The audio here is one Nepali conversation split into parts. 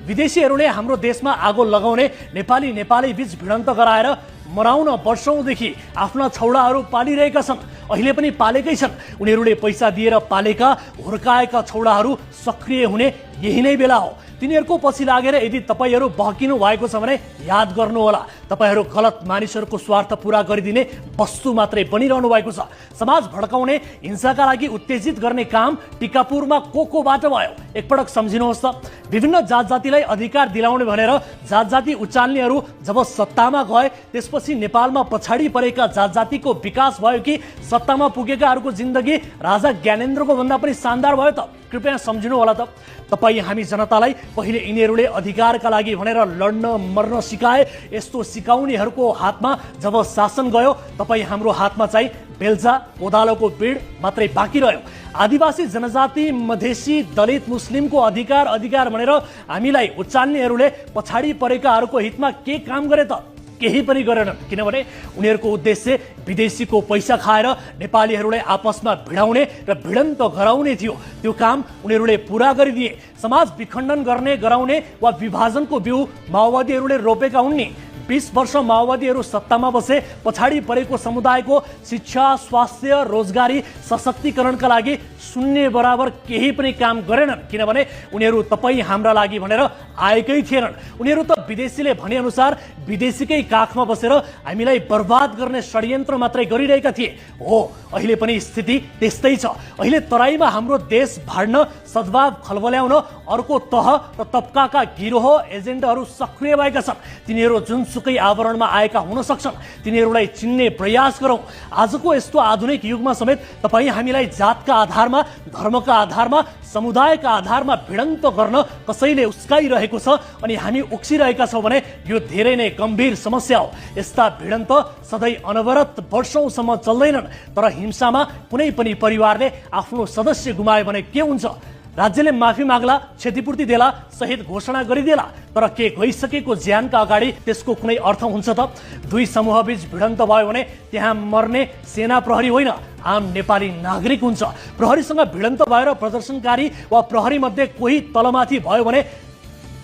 विदेशीहरूले हाम्रो देशमा आगो लगाउने नेपाली बीच भिडन्त गराएर मराउन वर्षौंदेखि आफ्ना छौडाहरू पालिरहेका छन्। अहिले पनि पालेकै छन्। उनीहरूले पैसा दिएर पालेका हुर्काएका छौडाहरू सक्रिय हुने यही नै बेला हो। तिनीहरूको पछि लागेर यदि तपाईहरू बहकिनु भएको छ भने याद गर्नुहोला, तपाईहरू गलत मानिसहरूको स्वार्थ पूरा गरिदिने वस्तु मात्रै बनिरहनु भएको छ। समाज भड्काउने, हिंसाका लागि उत्तेजित गर्ने काम टिकापुरमा कोबाट भयो एकपटक सम्झिनुहोस् त। विभिन्न जात जातिलाई अधिकार दिलाउने भनेर जात जाति उचाल्नेहरू जब सत्तामा गए त्यसपछि नेपालमा पछाडि परेका जात जातिको विकास भयो कि सत्तामा पुगेकाहरूको जिन्दगी राजा ज्ञानेन्द्रको भन्दा पनि शानदार भयो त? कृपया सम्झिनु होला त। तपाई हामी जनतालाई पहिले यिनीहरूले अधिकारका लागि भनेर लड्न मर्न सिकाए। यस्तो सिकाउनेहरूको हातमा जब शासन गयो तपाई हाम्रो हातमा चाहिँ बेल्चा कोदालोको पिड मात्रै बाँकी रह्यो। आदिवासी जनजाति, मधेसी, दलित, मुस्लिमको अधिकार भनेर हामीलाई उचाल्नेहरूले पछाडि परेकाहरूको हितमा के काम गरे त? केही पनि गरेनन्। किनभने उनीहरूको उद्देश्य विदेशीको पैसा खाएर नेपालीहरूलाई आपसमा भिडाउने र भिडन्त गराउने थियो। त्यो काम उनीहरूले पूरा गरिदिए। समाज विखण्डन गर्ने, गराउने वा विभाजनको बिउ माओवादीहरूले रोपेका हुन् नि। 20 वर्ष माओवादीहरू सत्तामा बसे, पछाडि परेको समुदायको शिक्षा, स्वास्थ्य, रोजगारी, सशक्तिकरणका लागि शून्य बराबर केही पनि काम गरेनन्। किनभने उनीहरू तपाई हाम्रा लागि भनेर आएकै थिएनन्। उनीहरू त विदेशीले भने अनुसार विदेशीकै काखमा बसेर हामीलाई बर्बाद गर्ने षड्यन्त्र मात्रै गरिरहेका थिए। हो, अहिले पनि स्थिति त्यस्तै छ। अहिले तराईमा हाम्रो देश भाड्न, सद्भाव खलबल्याउन अर्को तह र तबकाका गिरोह एजेन्डाहरू सक्रिय भएका छन्। तिनीहरू जुनसुकै आवरणमा आएका हुन सक्छन्। तिनीहरूलाई चिन्ने प्रयास गरौँ। आजको यस्तो आधुनिक युगमा समेत तपाई हामीलाई जातका आधारमा, धर्मका आधारमा, समुदायका आधारमा भिडन्त गर्न कसैले उस्काइरहेको छ अनि हामी उक्सिरहेका छौँ भने यो धेरै नै गम्भीर समस्या हो। यस्ता भिडन्त सधैँ अनवरत वर्षौंसम्म चल्दैनन्। तर हिंसामा कुनै पनि परिवारले आफ्नो सदस्य गुमायो भने के हुन्छ? राज्यले माफी माग्ला, क्षतिपूर्ति देला, सहित घोषणा गरिदेला, तर के गइसकेको ज्यानका अगाडि त्यसको कुनै अर्थ हुन्छ त? दुई समूहबीच भिडन्त भयो भने त्यहाँ मर्ने सेना प्रहरी होइन, आम नेपाली नागरिक हुन्छ। प्रहरीसँग भिडन्त भएर प्रदर्शनकारी वा प्रहरी मध्ये कोही तलमाथि भयो भने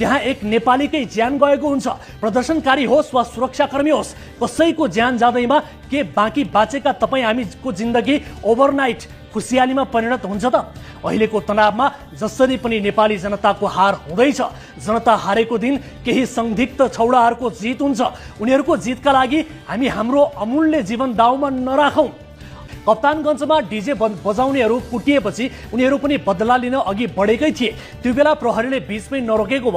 त्यहाँ एक नेपालीकै ज्यान गएको हुन्छ। प्रदर्शनकारी होस् वा सुरक्षाकर्मी होस्, कसैको ज्यान जाँदैमा के बाँकी बाँचेका तपाईँ हामीको जिन्दगी ओभरनाइट खुसियालीमा परिणत हुन्छ त? अहिलेको तनावमा जसरी पनि नेपाली जनताको हार हुँदैछ। जनता हारेको दिन केही संदिग्ध छौडाहरूको जित हुन्छ। उनीहरूको जितका लागि हामी हाम्रो अमूल्य जीवन दाउमा नराखौँ। कप्तानगञ्जमा डीजे बजाउनेहरू कुटिएपछि उनीहरू पनि बदला लिन अघि बढेकै थिए। त्यो बेला प्रहरीले बीचमै नरोकेको